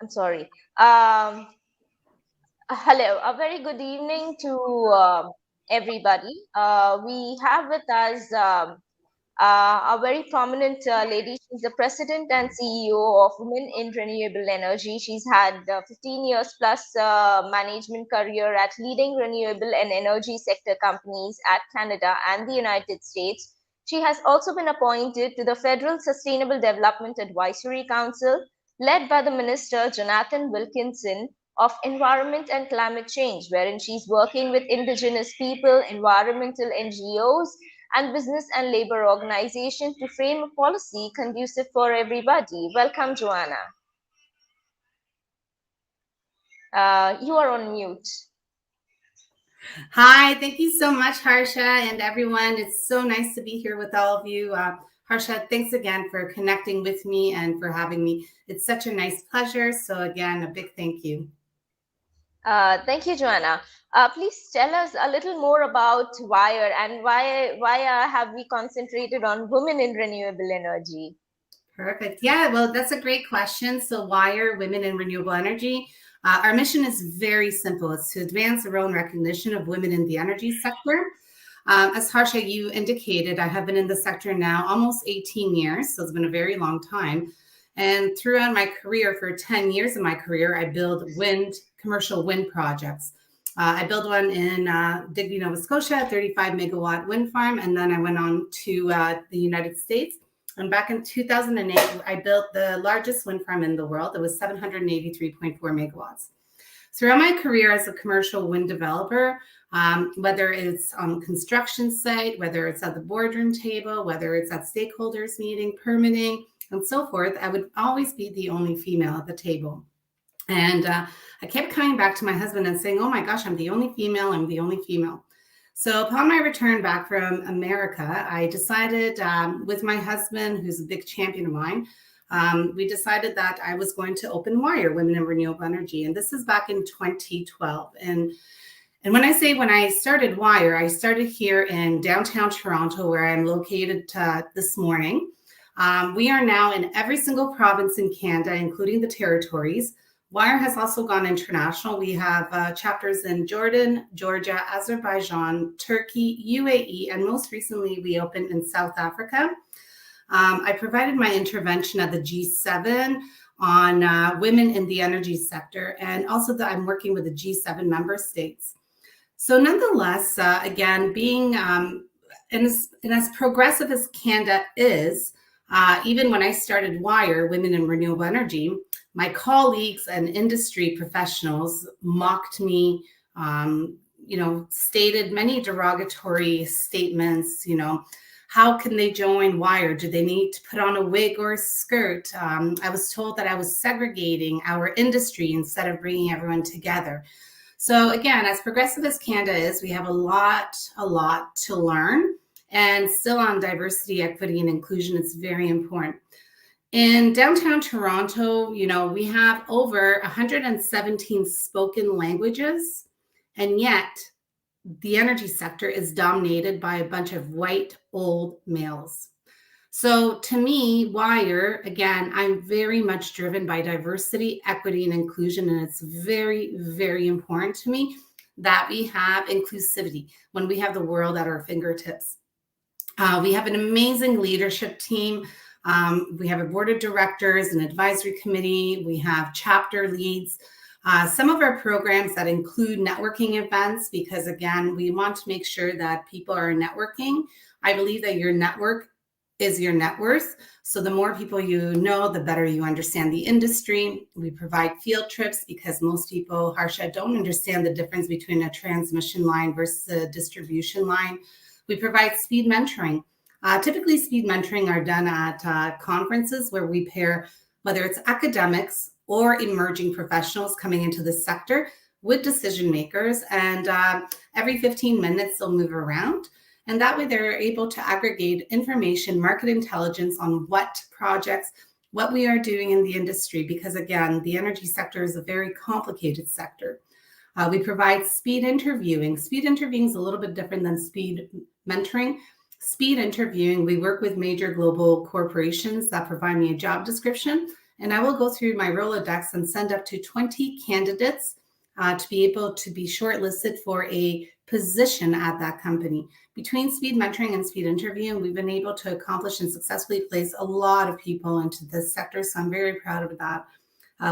I'm sorry. Hello, a very good evening to everybody. We have with us a very prominent lady. She's the president and CEO of Women in Renewable Energy. She's had 15 years plus management career at leading renewable and energy sector companies at Canada and the United States. She has also been appointed to the Federal Sustainable Development Advisory Council, led by the Minister Jonathan Wilkinson of Environment and Climate Change, wherein she's working with Indigenous people, environmental NGOs, and business and labor organizations to frame a policy conducive for everybody. Welcome, Joanna. You are on mute. Hi, thank you so much, Harsha, and everyone. It's so nice to be here with all of you. Harsha, thanks again for connecting with me and for having me. It's such a nice pleasure. So again, a big thank you. Thank you, Joanna. Please tell us a little more about WiRE and why have we concentrated on women in renewable energy? Perfect. Yeah, well, that's a great question. So WiRE, Women in Renewable Energy, our mission is very simple. It's to advance the role and recognition of women in the energy sector. As Harsha, you indicated, I have been in the sector now almost 18 years, so it's been a very long time. And throughout my career, for 10 years of my career, I build commercial wind projects. I built one in Digby, Nova Scotia, a 35 megawatt wind farm, and then I went on to the United States. And back in 2008, I built the largest wind farm in the world. It was 783.4 megawatts. Throughout my career as a commercial wind developer, whether it's on a construction site, whether it's at the boardroom table, whether it's at stakeholders meeting, permitting, and so forth, I would always be the only female at the table. And I kept coming back to my husband and saying, oh my gosh, I'm the only female. So upon my return back from America, I decided with my husband, who's a big champion of mine, we decided that I was going to open WiRE, Women in Renewable Energy. And this is back in 2012. And when I started WiRE, I started here in downtown Toronto, where I'm located this morning. We are now in every single province in Canada, including the territories. WiRE has also gone international. We have chapters in Jordan, Georgia, Azerbaijan, Turkey, UAE, and most recently we opened in South Africa. I provided my intervention at the G7 on women in the energy sector, and also that I'm working with the G7 member states. So nonetheless, again, being and as progressive as Canada is, even when I started WiRE, Women in Renewable Energy, my colleagues and industry professionals mocked me, stated many derogatory statements, how can they join WiRE? Do they need to put on a wig or a skirt? I was told that I was segregating our industry instead of bringing everyone together. So again, as progressive as Canada is, we have a lot to learn. And still on diversity, equity, and inclusion, it's very important. In downtown Toronto, we have over 117 spoken languages, and yet the energy sector is dominated by a bunch of white, old males. So to me, WiRE, again, I'm very much driven by diversity, equity, and inclusion, and it's very, very important to me that we have inclusivity when we have the world at our fingertips. We have an amazing leadership team. We have a board of directors, an advisory committee. We have chapter leads. Some of our programs that include networking events, because again, we want to make sure that people are networking. I believe that your network is your net worth. So the more people you know, the better you understand the industry. We provide field trips because most people, Harsha, don't understand the difference between a transmission line versus a distribution line. We provide speed mentoring. Typically, speed mentoring are done at conferences where we pair, whether it's academics or emerging professionals coming into the sector, with decision makers. And every 15 minutes, they'll move around. And that way, they're able to aggregate information, market intelligence on what projects, what we are doing in the industry. Because again, the energy sector is a very complicated sector. We provide speed interviewing. Speed interviewing is a little bit different than speed mentoring. Speed interviewing, we work with major global corporations that provide me a job description, and I will go through my Rolodex and send up to 20 candidates to be able to be shortlisted for a position at that company. Between speed mentoring and speed interviewing, we've been able to accomplish and successfully place a lot of people into this sector, so I'm very proud of that.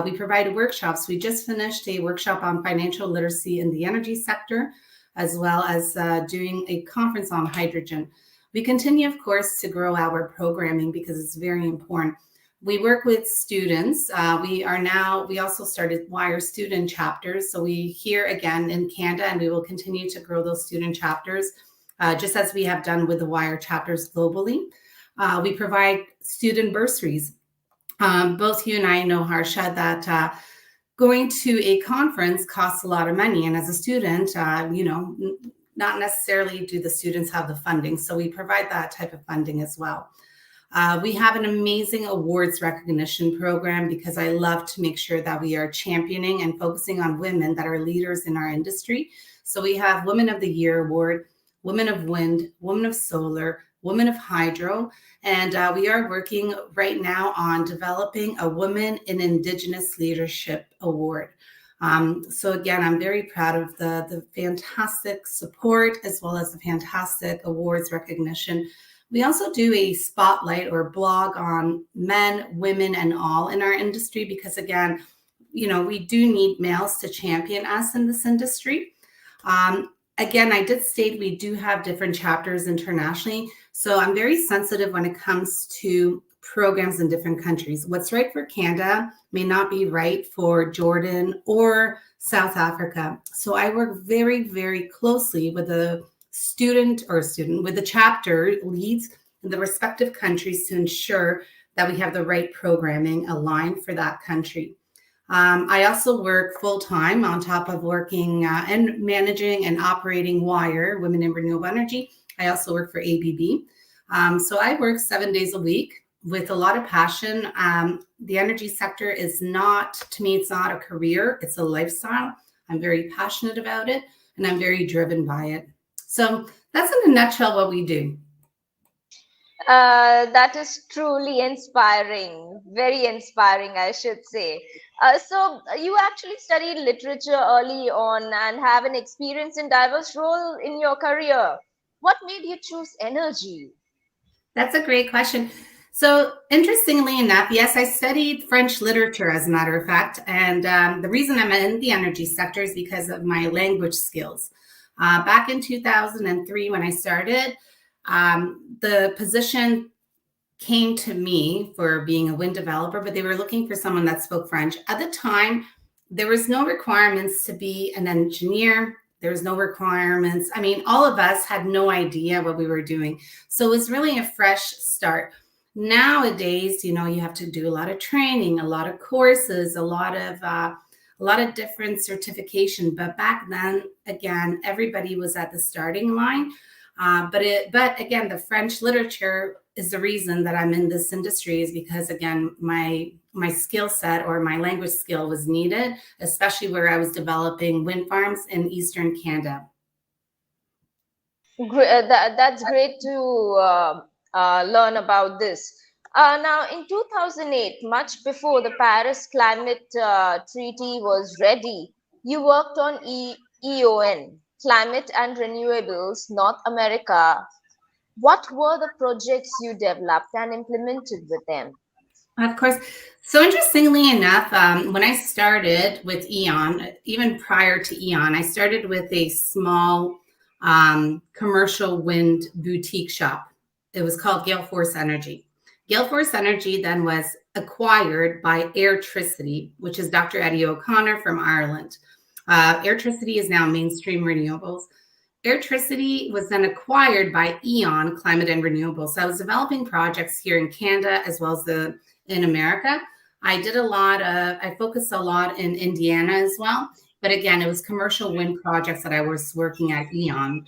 We provide workshops. We just finished a workshop on financial literacy in the energy sector, as well as doing a conference on hydrogen. We continue, of course, to grow our programming because it's very important. We work with students. We also started WiRE student chapters. So we here again in Canada, and we will continue to grow those student chapters, just as we have done with the WiRE chapters globally. We provide student bursaries. Both you and I know, Harsha, that going to a conference costs a lot of money. And as a student, not necessarily do the students have the funding. So we provide that type of funding as well. We have an amazing awards recognition program because I love to make sure that we are championing and focusing on women that are leaders in our industry. So we have Women of the Year Award, Women of Wind, Women of Solar, Women of Hydro, and we are working right now on developing a Women in Indigenous Leadership Award. So again, I'm very proud of the fantastic support as well as the fantastic awards recognition. We also do a spotlight or blog on men, women, and all in our industry because again, we do need males to champion us in this industry. Again, I did state we do have different chapters internationally. So I'm very sensitive when it comes to programs in different countries. What's right for Canada may not be right for Jordan or South Africa. So I work very, very closely with the with the chapter leads in the respective countries to ensure that we have the right programming aligned for that country. I also work full-time on top of working and managing and operating WiRE, Women in Renewable Energy. I also work for ABB. So I work 7 days a week with a lot of passion. The energy sector is not, to me, it's not a career, it's a lifestyle. I'm very passionate about it and I'm very driven by it. So that's in a nutshell what we do. That is truly inspiring, very inspiring, I should say. So you actually studied literature early on and have an experience in diverse role in your career. What made you choose energy? That's a great question. So interestingly enough, yes, I studied French literature, as a matter of fact. And the reason I'm in the energy sector is because of my language skills. Back in 2003, when I started, the position came to me for being a wind developer, but they were looking for someone that spoke French. At the time, there was no requirements to be an engineer. There was no requirements. I mean, all of us had no idea what we were doing. So it was really a fresh start. Nowadays, you have to do a lot of training, a lot of courses, a lot of different certification. But back then, again, everybody was at the starting line. But again, the French literature is the reason that I'm in this industry, is because again, my skill set or my language skill was needed, especially where I was developing wind farms in Eastern Canada. That's great to learn about this. Now, in 2008, much before the Paris Climate Treaty was ready, you worked on EON, Climate and Renewables North America. What were the projects you developed and implemented with them? Of course. So interestingly enough, when I started with EON, even prior to EON, I started with a small commercial wind boutique shop. It was called Gale Force Energy. Gale Force Energy then was acquired by Airtricity, which is Dr. Eddie O'Connor from Ireland. Airtricity is now Mainstream Renewables. Airtricity was then acquired by EON, Climate and Renewables. So I was developing projects here in Canada as well as in America. I focused a lot in Indiana as well. But again, it was commercial wind projects that I was working at EON.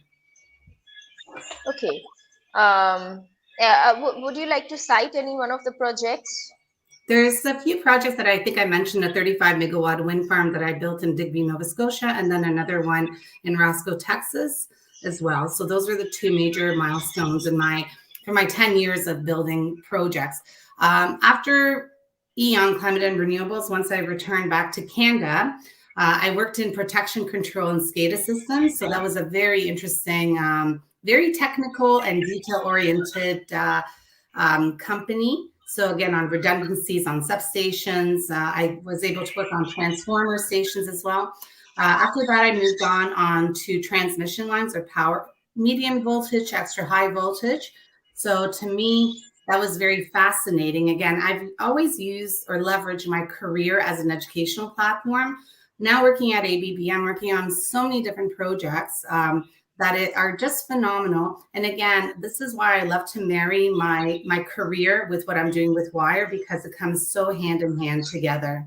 Okay. Would you like to cite any one of the projects? There's a few projects that I think I mentioned, a 35 megawatt wind farm that I built in Digby, Nova Scotia, and then another one in Roscoe, Texas, as well. So those were the two major milestones in for my 10 years of building projects. After EON Climate and Renewables, once I returned back to Canada, I worked in protection control and SCADA systems. So that was a very interesting, very technical and detail-oriented company. So again, on redundancies on substations, I was able to work on transformer stations as well. After that, I moved on to transmission lines or power, medium voltage, extra high voltage. So to me, that was very fascinating. Again, I've always used or leveraged my career as an educational platform. Now working at ABB, I'm working on so many different projects that are just phenomenal. And again, this is why I love to marry my career with what I'm doing with WiRE, because it comes so hand in hand together.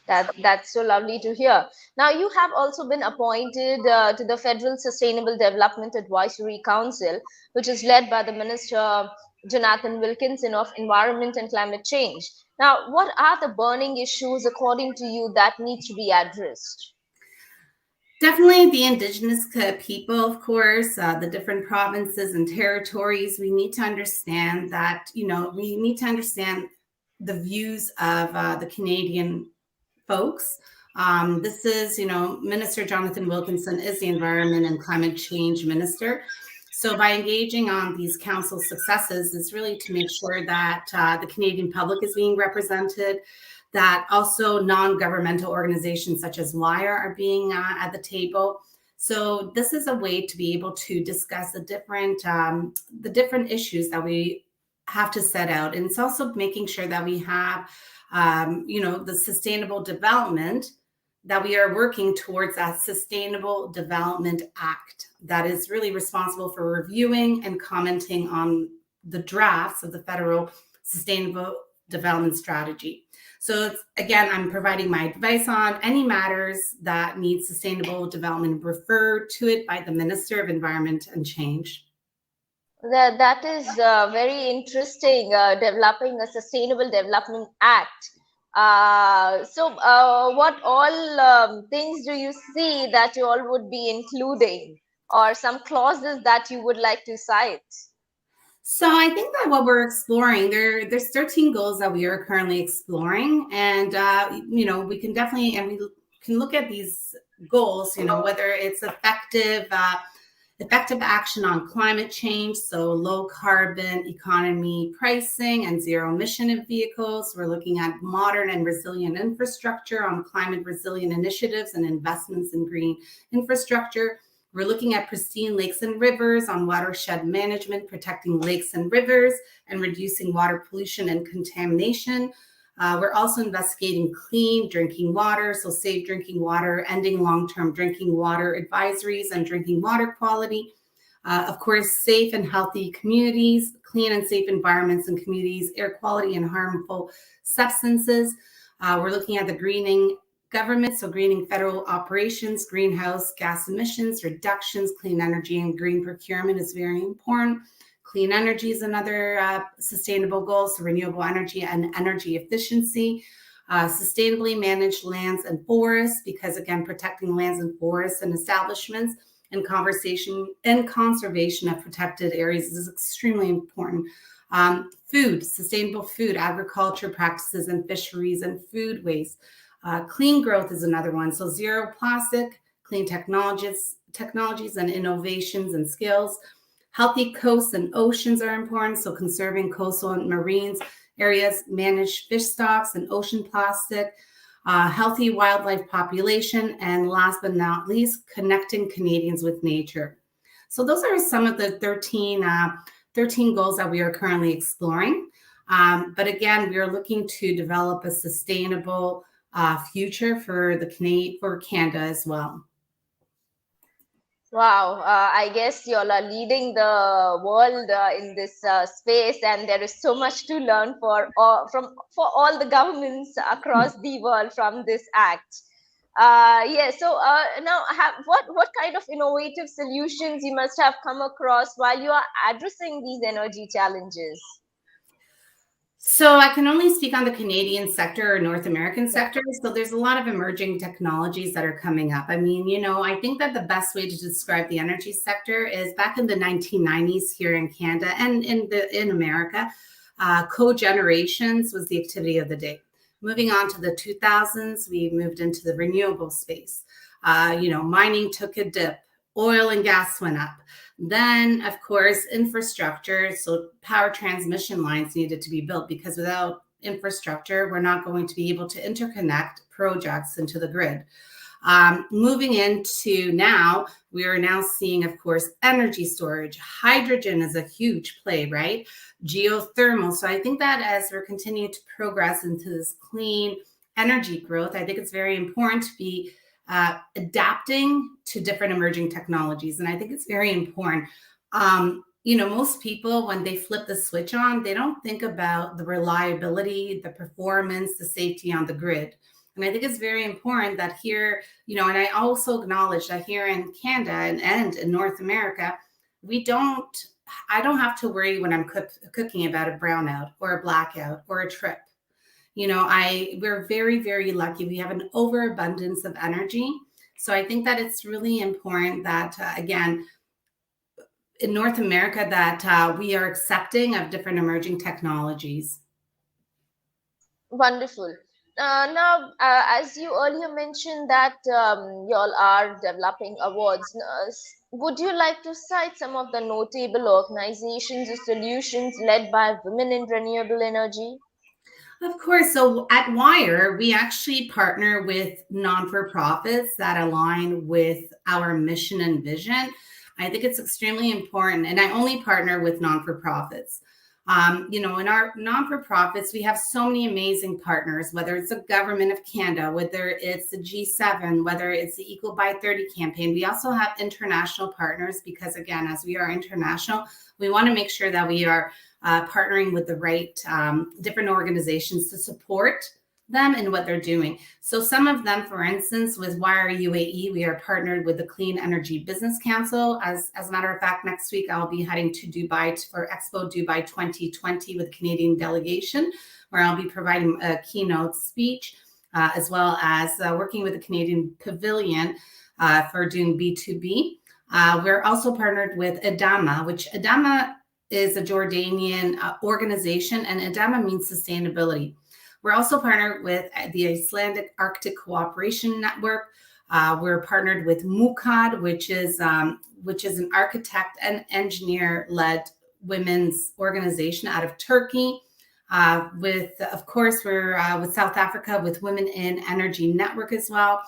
That's so lovely to hear. Now, you have also been appointed to the Federal Sustainable Development Advisory Council, which is led by the Minister Jonathan Wilkinson of Environment and Climate Change. Now, what are the burning issues, according to you, that need to be addressed? Definitely the Indigenous people, of course, the different provinces and territories. We need to understand that, we need to understand the views of the Canadian folks. This is, Minister Jonathan Wilkinson is the Environment and Climate Change Minister. So by engaging on these council successes is really to make sure that the Canadian public is being represented, that also non-governmental organizations such as WiRE are being at the table. So this is a way to be able to discuss the different issues that we have to set out. And it's also making sure that we have, the sustainable development, that we are working towards that Sustainable Development Act that is really responsible for reviewing and commenting on the drafts of the federal Sustainable Development Strategy. So again, I'm providing my advice on any matters that need sustainable development referred to it by the Minister of Environment and Change. That is very interesting, developing a Sustainable Development Act. What all things do you see that you all would be including, or some clauses that you would like to cite? So I think that what we're exploring, there's 13 goals that we are currently exploring, and we can definitely, and we can look at these goals, whether it's effective action on climate change, so low carbon economy pricing and zero emission vehicles. We're looking at modern and resilient infrastructure on climate resilient initiatives and investments in green infrastructure. We're looking at pristine lakes and rivers on watershed management, protecting lakes and rivers and reducing water pollution and contamination. We're also investigating clean drinking water, so safe drinking water, ending long-term drinking water advisories and drinking water quality. Of course, safe and healthy communities, clean and safe environments and communities, air quality and harmful substances. We're looking at the greening government, so greening federal operations, greenhouse gas emissions, reductions, clean energy and green procurement is very important. Clean energy is another sustainable goal, so renewable energy and energy efficiency. Sustainably managed lands and forests, because again, protecting lands and forests and establishments and conservation of protected areas is extremely important. Food, sustainable food, agriculture practices and fisheries and food waste. Clean growth is another one. So zero plastic, clean technologies and innovations and skills. Healthy coasts and oceans are important. So conserving coastal and marine areas, manage fish stocks and ocean plastic, healthy wildlife population, and last but not least, connecting Canadians with nature. So those are some of the 13 goals that we are currently exploring. But again, we are looking to develop a sustainable future for Canada as well. Wow, I guess you all are leading the world in this space, and there is so much to learn for all the governments across the world from this act. So now, what kind of innovative solutions you must have come across while you are addressing these energy challenges? So I can only speak on the Canadian sector or North American sector. So there's a lot of emerging technologies that are coming up. I mean, I think that the best way to describe the energy sector is back in the 1990s here in Canada and in America, cogenerations was the activity of the day. Moving on to the 2000s, we moved into the renewable space. Mining took a dip, oil and gas went up. Then, of course, infrastructure, so power transmission lines needed to be built because without infrastructure, we're not going to be able to interconnect projects into the grid. Moving into now, we are now seeing, of course, energy storage. Hydrogen is a huge play, right? Geothermal. So I think that as we're continuing to progress into this clean energy growth, I think it's very important to be adapting to different emerging technologies. And I think it's very important. Most people, when they flip the switch on, they don't think about the reliability, the performance, the safety on the grid. And I think it's very important that here, and I also acknowledge that here in Canada and in North America, I don't have to worry when I'm cooking about a brownout or a blackout or a trip. We're very, very lucky. We have an overabundance of energy. So I think that it's really important that, again, in North America, that we are accepting of different emerging technologies. Wonderful. Now, as you earlier mentioned that you all are developing awards, would you like to cite some of the notable organizations or solutions led by women in renewable energy? Of course. So at WiRE, we actually partner with non-for-profits that align with our mission and vision. I think it's extremely important. And I only partner with non-for-profits. In our non-for-profits, we have so many amazing partners, whether it's the government of Canada, whether it's the G7, whether it's the Equal by 30 campaign. We also have international partners because, again, as we are international, we want to make sure that we are partnering with the right different organizations to support them in what they're doing. So some of them, for instance, with WiRE UAE, we are partnered with the Clean Energy Business Council. As a matter of fact, next week I'll be heading to Dubai for Expo Dubai 2020 with the Canadian delegation, where I'll be providing a keynote speech, as well as working with the Canadian Pavilion for doing B2B. We're also partnered with Adama, which Adama is a Jordanian organization, and Adama means sustainability. We're also partnered with the Icelandic Arctic Cooperation Network. We're partnered with MUCAD, which is an architect and engineer-led women's organization out of Turkey. Of course, we're with South Africa with Women in Energy Network as well.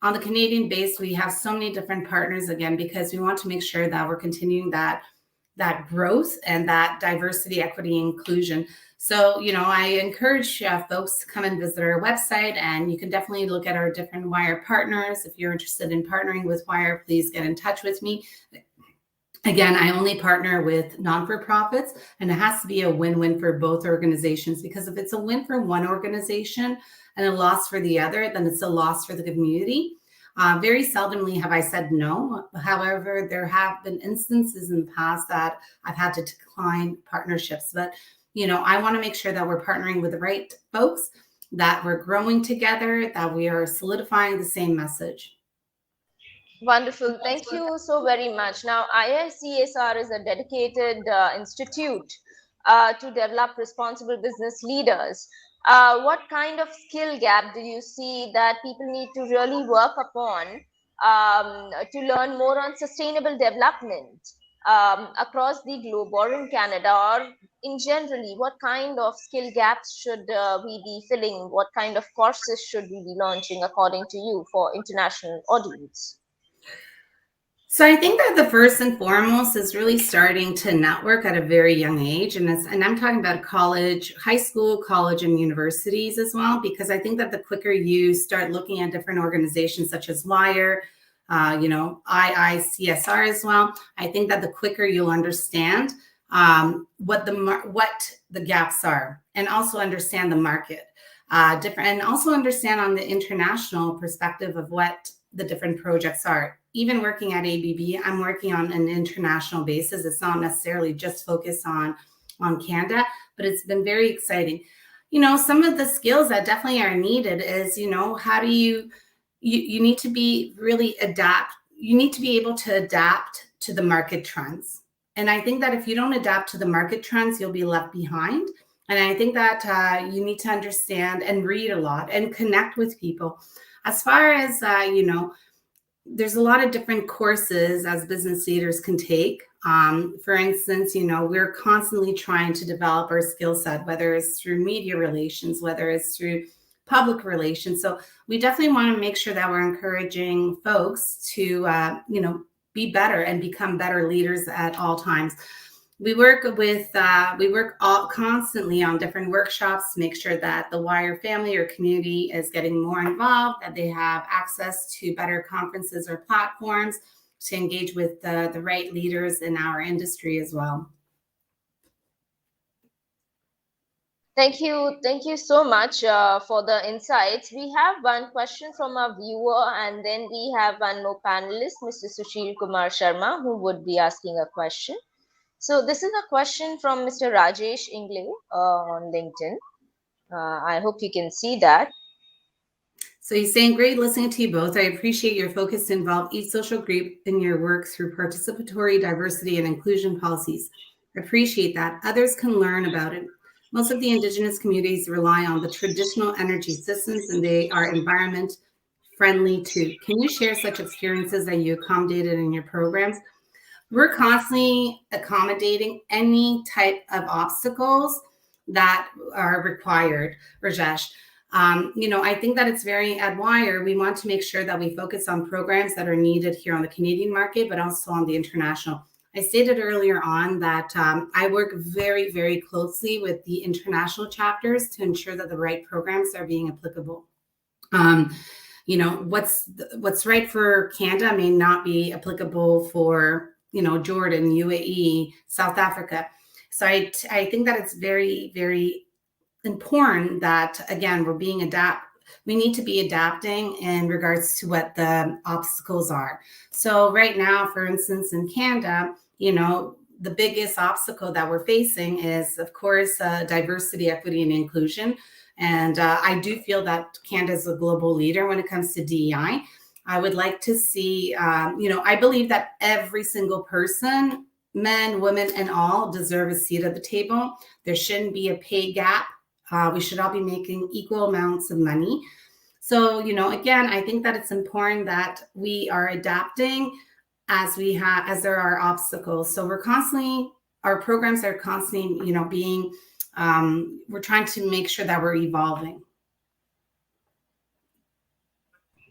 On the Canadian base, we have so many different partners, again, because we want to make sure that we're continuing that growth and that diversity, equity, inclusion. So, I encourage folks to come and visit our website, and you can definitely look at our different WiRE partners. If you're interested in partnering with WiRE, please get in touch with me. Again, I only partner with non-for-profits, and it has to be a win-win for both organizations, because if it's a win for one organization and a loss for the other, then it's a loss for the community. Very seldomly have I said no. However, there have been instances in the past that I've had to decline partnerships. But, I want to make sure that we're partnering with the right folks, that we're growing together, that we are solidifying the same message. Wonderful. Thank you so very much. Now, IICSR is a dedicated institute to develop responsible business leaders. What kind of skill gap do you see that people need to really work upon to learn more on sustainable development across the globe or in Canada, or in generally, what kind of skill gaps should we be filling? What kind of courses should we be launching according to you for international audience? So I think that the first and foremost is really starting to network at a very young age. And I'm talking about college, high school, college, and universities as well, because I think that the quicker you start looking at different organizations such as WiRE, IICSR as well, I think that the quicker you'll understand what the gaps are, and also understand the market, and also understand on the international perspective of what the different projects are. Even working at ABB, I'm working on an international basis. It's not necessarily just focused on on Canada, but it's been very exciting. Some of the skills that definitely are needed is, how do you need to be really adapt. You need to be able to adapt to the market trends. And I think that if you don't adapt to the market trends, you'll be left behind. And I think that you need to understand and read a lot and connect with people. As far as, there's a lot of different courses as business leaders can take. For instance, we're constantly trying to develop our skill set, whether it's through media relations, whether it's through public relations. So we definitely want to make sure that we're encouraging folks to, be better and become better leaders at all times. We work constantly on different workshops to make sure that the WiRE family or community is getting more involved, that they have access to better conferences or platforms to engage with the right leaders in our industry as well. Thank you so much for the insights. We have one question from a viewer, and then we have one more panelist, Mr. Sushil Kumar Sharma, who would be asking a question. So this is a question from Mr. Rajesh Ingle on LinkedIn. I hope you can see that. So he's saying, great listening to you both. I appreciate your focus to involve each social group in your work through participatory diversity and inclusion policies. Appreciate that. Others can learn about it. Most of the Indigenous communities rely on the traditional energy systems, and they are environment friendly too. Can you share such experiences that you accommodated in your programs? We're constantly accommodating any type of obstacles that are required, Rajesh. I think that it's very, at WiRE, we want to make sure that we focus on programs that are needed here on the Canadian market, but also on the international. I stated earlier on that I work very, very closely with the international chapters to ensure that the right programs are being applicable. What's right for Canada may not be applicable for, Jordan, UAE, South Africa. So I think that it's very, very important that, again, we need to be adapting in regards to what the obstacles are. So right now, for instance, in Canada, the biggest obstacle that we're facing is, of course, diversity, equity, and inclusion. And I do feel that Canada is a global leader when it comes to DEI. I would like to see, I believe that every single person, men, women, and all, deserve a seat at the table. There shouldn't be a pay gap. We should all be making equal amounts of money. So, again, I think that it's important that we are adapting as there are obstacles. So our programs are constantly, we're trying to make sure that we're evolving.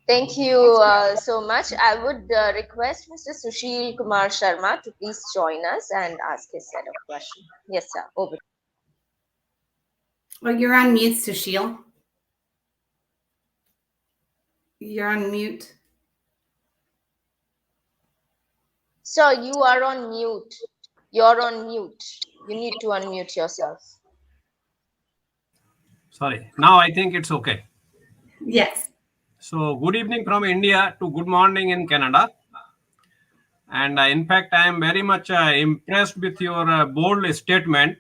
Thank you so much. I would request Mr. Sushil Kumar Sharma to please join us and ask his set of questions. Yes, sir. Over. Well, you're on mute, Sushil. You're on mute. Sir, you are on mute. You're on mute. You need to unmute yourself. Sorry. Now I think it's okay. Yes. So good evening from India to good morning in Canada. And in fact, I am very much impressed with your bold statement.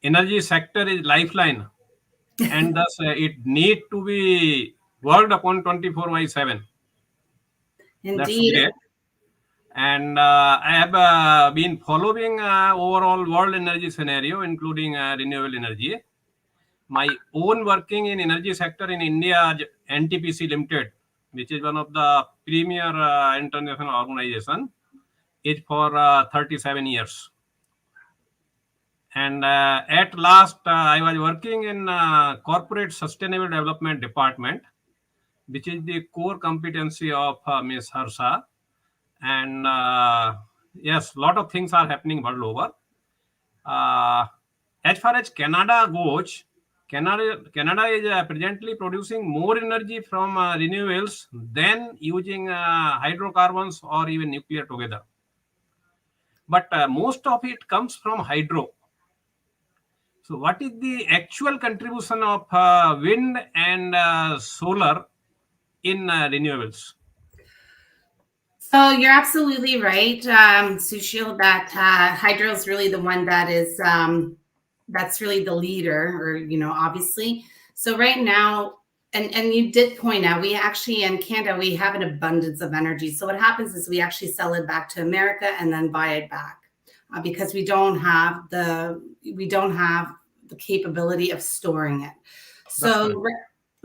Energy sector is lifeline. And thus it need to be worked upon 24/7. Indeed. That's great. And I have been following overall world energy scenario, including renewable energy. My own working in energy sector in India, NTPC Limited, which is one of the premier international organization, is for 37 years. And at last, I was working in Corporate Sustainable Development Department, which is the core competency of Ms. Harsha. And yes, a lot of things are happening world over. As far as Canada goes, Canada is presently producing more energy from renewables than using hydrocarbons or even nuclear together. But most of it comes from hydro. So what is the actual contribution of wind and solar in renewables? So you're absolutely right, Sushil, that hydro is really the one that is that's really the leader, or, obviously. So right now, and you did point out, we actually, in Canada, we have an abundance of energy. So what happens is we actually sell it back to America and then buy it back, because we don't have the capability of storing it. So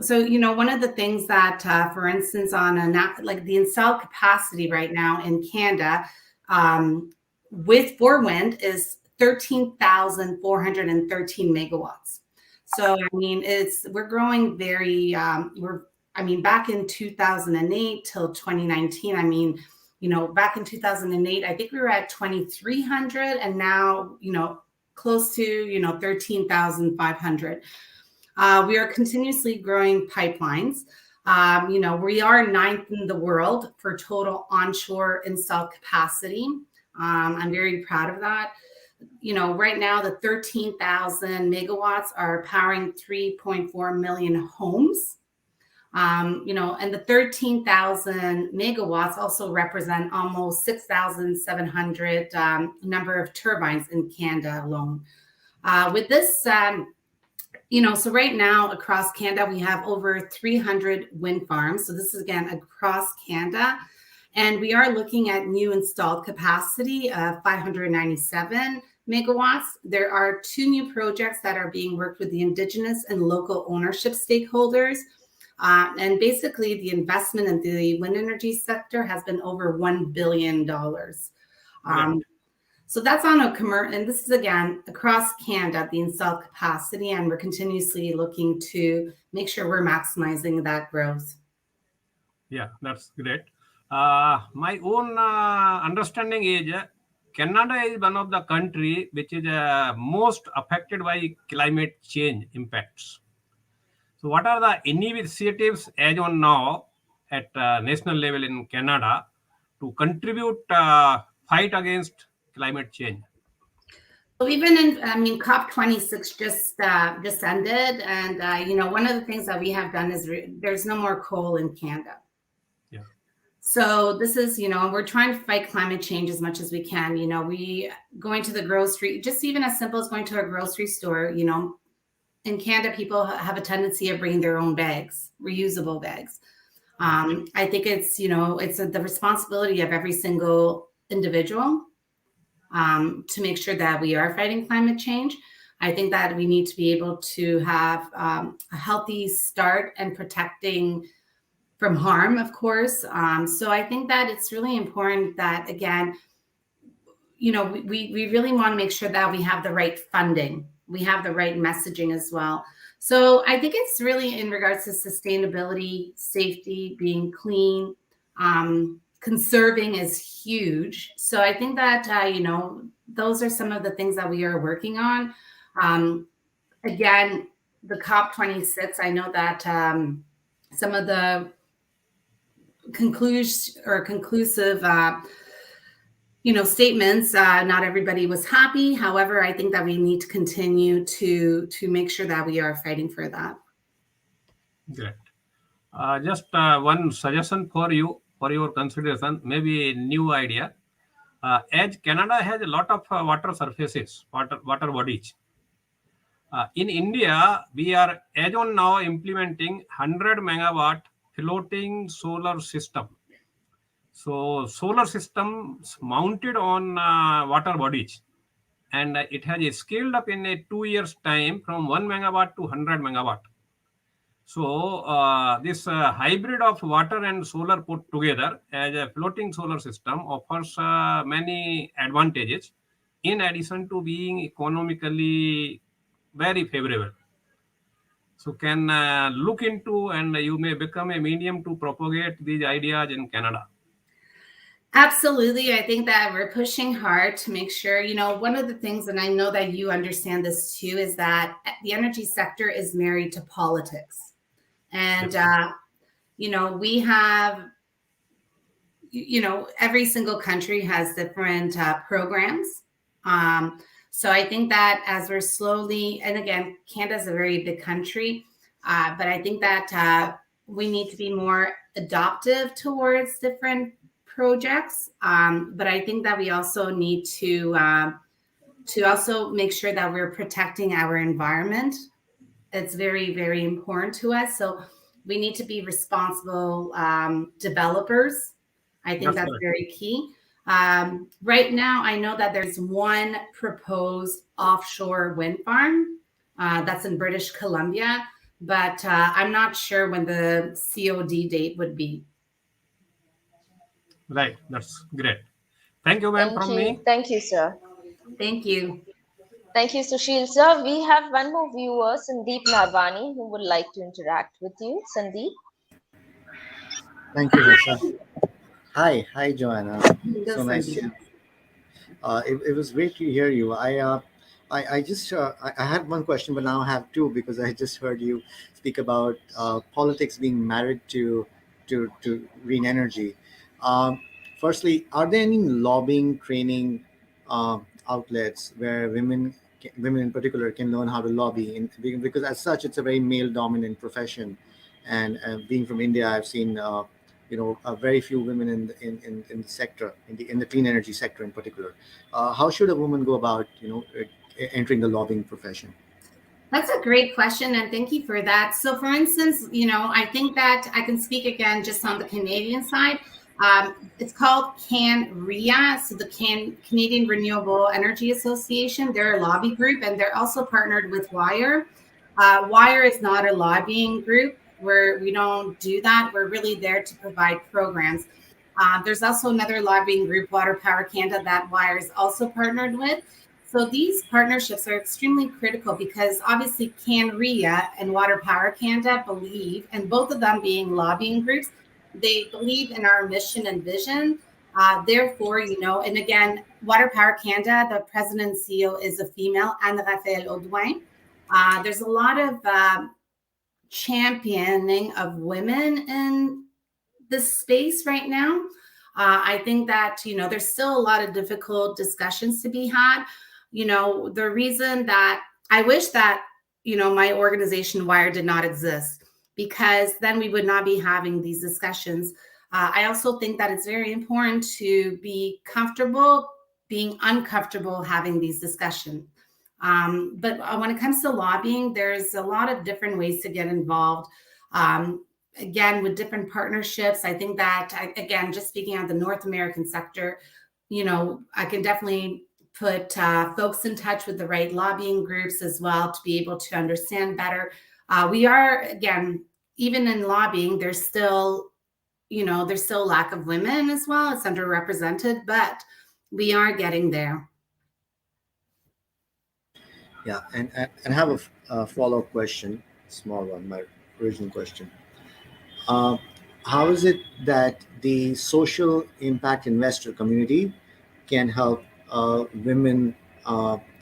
one of the things that, for instance, like the installed capacity right now in Canada, for wind is 13,413 megawatts. So, we're growing very, back in 2008 till 2019, back in 2008, I think we were at 2,300, and now, close to, 13,500. We are continuously growing pipelines. We are 9th in the world for total onshore installed capacity. I'm very proud of that. Right now, the 13,000 megawatts are powering 3.4 million homes. And the 13,000 megawatts also represent almost 6,700 number of turbines in Canada alone. With this, so right now across Canada, we have over 300 wind farms. So this is, again, across Canada. And we are looking at new installed capacity of 597 megawatts. There are 2 new projects that are being worked with the Indigenous and local ownership stakeholders. And basically, the investment in the wind energy sector has been over $1 billion. So that's on a commercial, and this is, again, across Canada, the installed capacity, and we're continuously looking to make sure we're maximizing that growth. Yeah, that's great. My own understanding is Canada is one of the country which is most affected by climate change impacts. So what are the initiatives as on now at national level in Canada to contribute fight against climate change? So even in, COP26 just ended, and one of the things that we have done is there's no more coal in Canada. Yeah. So this is, we're trying to fight climate change as much as we can. We going to the grocery, just even as simple as going to a grocery store. In Canada, people have a tendency of bringing their own bags, reusable bags. I think it's the responsibility of every single individual to make sure that we are fighting climate change. I think that we need to be able to have a healthy start and protecting from harm, of course. So I think that it's really important that, again, we really want to make sure that we have the right funding. We have the right messaging as well. So I think it's really in regards to sustainability, safety, being clean, conserving is huge. So I think that, those are some of the things that we are working on. Again, the COP26, I know that some of the conclusive statements, not everybody was happy. However, I think that we need to continue to make sure that we are fighting for that. Great. Just one suggestion for you, for your consideration, maybe a new idea. As Canada has a lot of water surfaces, water bodies. In India, we are as on now implementing 100 megawatt floating solar system. So solar systems mounted on water bodies, and it has scaled up in a 2 years time from 1 megawatt to 100 megawatt. So this hybrid of water and solar put together as a floating solar system offers many advantages in addition to being economically very favorable. So can look into, and you may become a medium to propagate these ideas in Canada. Absolutely. I think that we're pushing hard to make sure, one of the things, and I know that you understand this too, is that the energy sector is married to politics. And, we have, every single country has different programs. So I think that as we're slowly, and again, Canada is a very big country, but I think that we need to be more adaptive towards different projects. But I think that we also need to to also make sure that we're protecting our environment. It's very, very important to us. So we need to be responsible developers. I think that's very key. Right now, I know that there's one proposed offshore wind farm that's in British Columbia, but I'm not sure when the COD date would be. Right. That's great. Thank you, ma'am, from me. Thank you, sir. Thank you. Thank you, Sushil. Sir, we have one more viewer, Sandeep Narwani, who would like to interact with you. Sandeep? Thank you, Harsha. Hi, Joanna. So nice to. It was great to hear you. I had one question, but now I have two because I just heard you speak about politics being married to green energy. Um, Firstly, are there any lobbying training outlets where women in particular, can learn how to lobby? Because as such, it's a very male-dominant profession, and being from India, I've seen. Very few women in the sector, in the clean energy sector in particular. How should a woman go about, entering the lobbying profession? That's a great question, and thank you for that. So, for instance, I think that I can speak again just on the Canadian side. It's called CanREA, so the Canadian Renewable Energy Association. They're a lobby group, and they're also partnered with WiRE. WiRE is not a lobbying group. We don't do that. We're really there to provide programs. There's also another lobbying group, Water Power Canada, that WiRE is also partnered with. So these partnerships are extremely critical because obviously CanREA and Water Power Canada believe, and both of them being lobbying groups, they believe in our mission and vision. Therefore, and again, Water Power Canada, the president and CEO is a female, Anne-Raphaëlle Audouin. There's a lot of championing of women in this space right now. I think that, there's still a lot of difficult discussions to be had. The reason that I wish that, my organization WiRE did not exist, because then we would not be having these discussions. I also think that it's very important to be comfortable being uncomfortable having these discussions. But when it comes to lobbying, there's a lot of different ways to get involved. Again, with different partnerships, I think that, again, just speaking on the North American sector, I can definitely put folks in touch with the right lobbying groups as well to be able to understand better. We are, again, even in lobbying, there's still lack of women as well. It's underrepresented, but we are getting there. Yeah, and have a follow-up question, small one, my original question. How is it that the social impact investor community can help women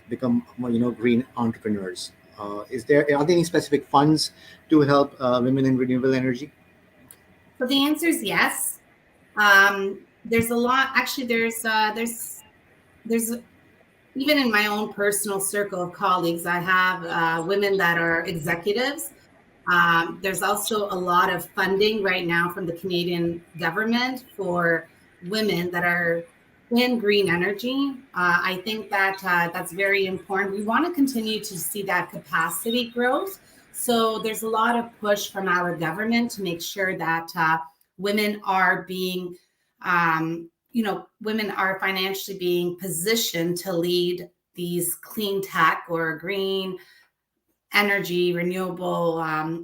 become more, green entrepreneurs? Are there any specific funds to help women in renewable energy? So the answer is yes. There's a lot. Actually, there's even in my own personal circle of colleagues, I have women that are executives. There's also a lot of funding right now from the Canadian government for women that are in green energy. I think that that's very important. We want to continue to see that capacity growth. So there's a lot of push from our government to make sure that women are being, women are financially being positioned to lead these clean tech or green energy, renewable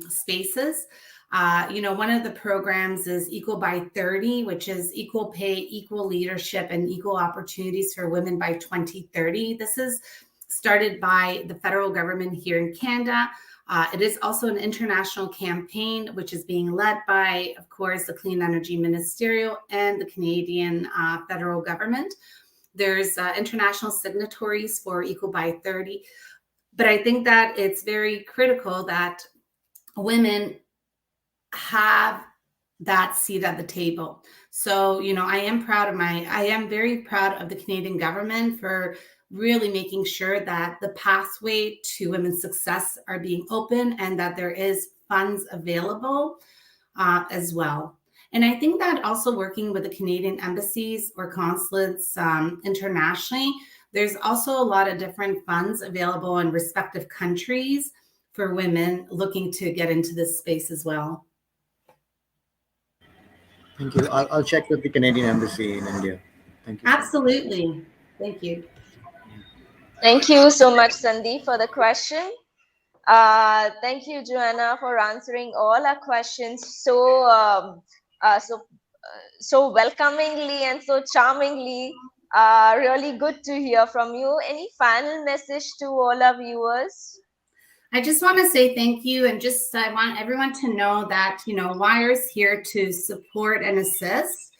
spaces. One of the programs is Equal by 30, which is equal pay, equal leadership, and equal opportunities for women by 2030. This is started by the federal government here in Canada. It is also an international campaign, which is being led by, of course, the Clean Energy Ministerial and the Canadian federal government. There's international signatories for Equal by 30. But I think that it's very critical that women have that seat at the table. So, I am very proud of the Canadian government for really making sure that the pathway to women's success are being open and that there is funds available as well. And I think that also working with the Canadian embassies or consulates internationally, There's also a lot of different funds available in respective countries for women looking to get into this space as well. Thank you. I'll check with the Canadian Embassy in India. Thank you. Absolutely. Thank you. Thank you so much, Sandeep, for the question. Thank you, Joanna, for answering all our questions so welcomingly and so charmingly. Really good to hear from you. Any final message to all our viewers? I just want to say thank you, and just I want everyone to know that WiRE is here to support and assist.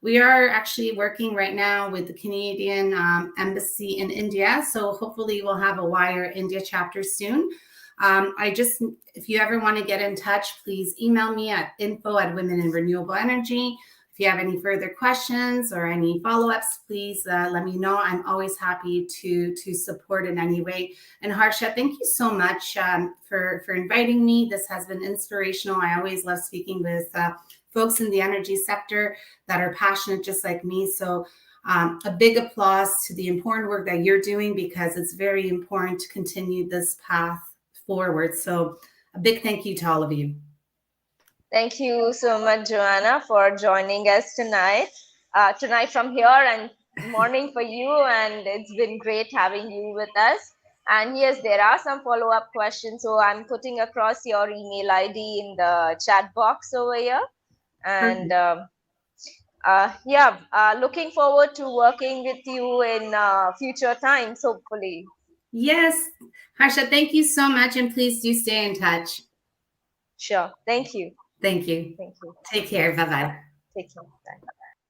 We are actually working right now with the Canadian Embassy in India, so hopefully we'll have a WiRE India chapter soon. If you ever want to get in touch, please email me at info@Women in Renewable Energy. If you have any further questions or any follow-ups, please let me know. I'm always happy to support in any way. And Harsha, thank you so much for inviting me. This has been inspirational. I always love speaking with folks in the energy sector that are passionate just like me. So a big applause to the important work that you're doing, because it's very important to continue this path forward. So a big thank you to all of you. Thank you so much, Joanna, for joining us tonight. Tonight from here, and morning for you, and it's been great having you with us. And yes, there are some follow-up questions, so I'm putting across your email ID in the chat box over here. And looking forward to working with you in future times, hopefully. Yes, Harsha, thank you so much, and please do stay in touch. Sure. Thank you. Thank you. Thank you. Take care. Bye-bye. Take care. Bye.